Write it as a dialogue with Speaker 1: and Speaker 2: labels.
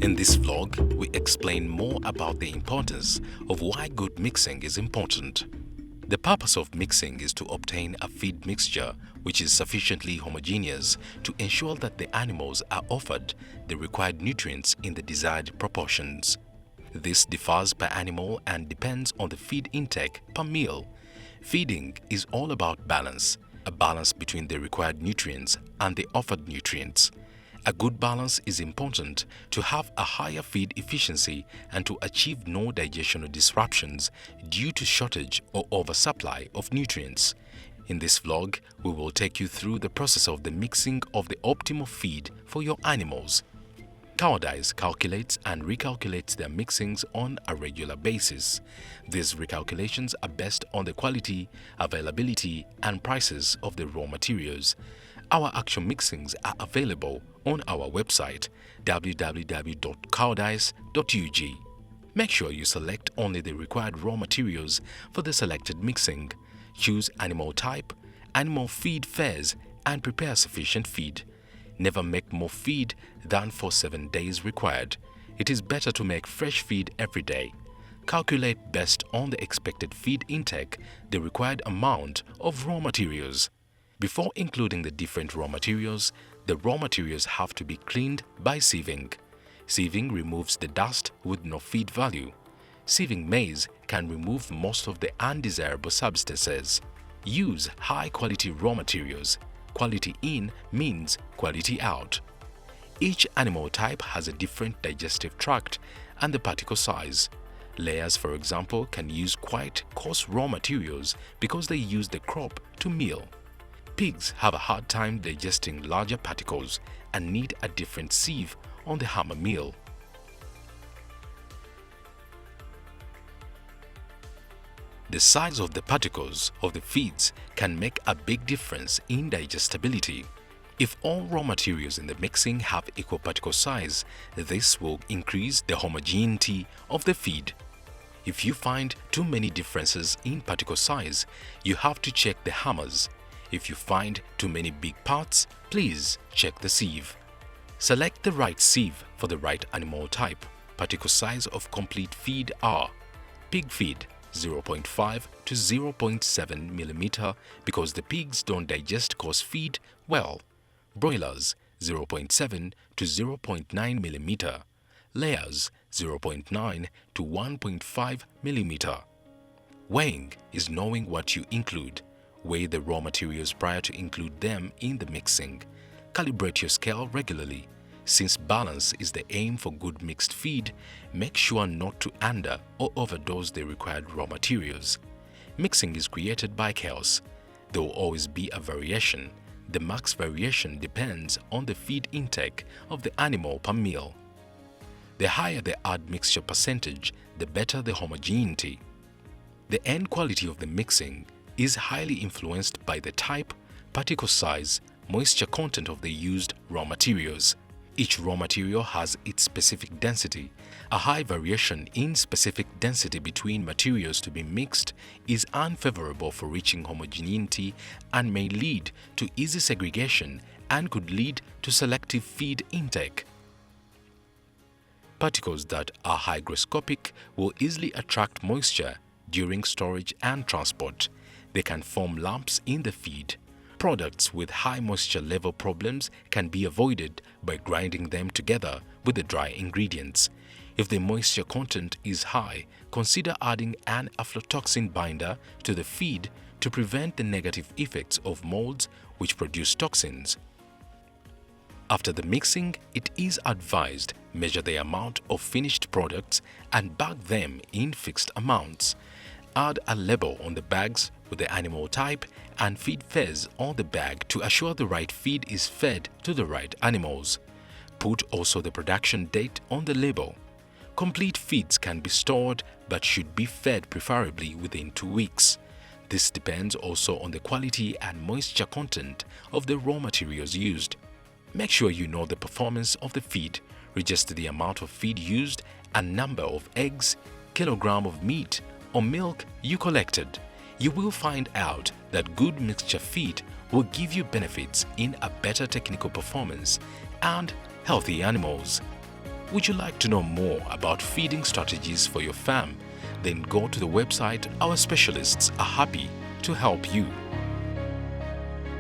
Speaker 1: In this vlog, we explain more about the importance of why good mixing is important. The purpose of mixing is to obtain a feed mixture which is sufficiently homogeneous to ensure that the animals are offered the required nutrients in the desired proportions. This differs per animal and depends on the feed intake per meal. Feeding is all about balance, a balance between the required nutrients and the offered nutrients. A good balance is important to have a higher feed efficiency and to achieve no digestional disruptions due to shortage or oversupply of nutrients. In this vlog, we will take you through the process of the mixing of the optimal feed for your animals. Cowardice calculates and recalculates their mixings on a regular basis. These recalculations are based on the quality, availability, and prices of the raw materials. Our actual mixings are available on our website www.cowardice.ug. Make sure you select only the required raw materials for the selected mixing. Choose animal type, animal feed phase, and prepare sufficient feed. Never make more feed than for 7 days required. It is better to make fresh feed every day. Calculate based on the expected feed intake the required amount of raw materials. Before including the different raw materials, the raw materials have to be cleaned by sieving. Sieving removes the dust with no feed value. Sieving maize can remove most of the undesirable substances. Use high-quality raw materials. Quality in means quality out. Each animal type has a different digestive tract and the particle size. Layers, for example, can use quite coarse raw materials because they use the crop to meal. Pigs have a hard time digesting larger particles and need a different sieve on the hammer mill. The size of the particles of the feeds can make a big difference in digestibility. If all raw materials in the mixing have equal particle size, this will increase the homogeneity of the feed. If you find too many differences in particle size, you have to check the hammers. If you find too many big parts, please check the sieve. Select the right sieve for the right animal type. Particle size of complete feed are: pig feed 0.5 to 0.7 mm because the pigs don't digest coarse feed well. Broilers 0.7 to 0.9 mm. Layers 0.9 to 1.5 mm. Weighing is knowing what you include. Weigh the raw materials prior to include them in the mixing. Calibrate your scale regularly. Since balance is the aim for good mixed feed, make sure not to under or overdose the required raw materials. Mixing is created by chaos. There will always be a variation. The max variation depends on the feed intake of the animal per meal. The higher the admixture percentage, the better the homogeneity. The end quality of the mixing is highly influenced by the type, particle size, moisture content of the used raw materials. Each raw material has its specific density. A high variation in specific density between materials to be mixed is unfavorable for reaching homogeneity and may lead to easy segregation and could lead to selective feed intake. Particles that are hygroscopic will easily attract moisture during storage and transport. They can form lumps in the feed. Products with high moisture level problems can be avoided by grinding them together with the dry ingredients. If the moisture content is high, consider adding an aflatoxin binder to the feed to prevent the negative effects of molds which produce toxins. After the mixing, it is advised measure the amount of finished products and bag them in fixed amounts. Add a label on the bags with the animal type and feed phase on the bag to assure the right feed is fed to the right animals. Put also the production date on the label. Complete feeds can be stored but should be fed preferably within 2 weeks. This depends also on the quality and moisture content of the raw materials used. Make sure you know the performance of the feed, register the amount of feed used and number of eggs, kilogram of meat or milk you collected. You will find out that good mixture feed will give you benefits in a better technical performance and healthy animals. Would you like to know more about feeding strategies for your farm? Then go to the website. Our specialists are happy to help you.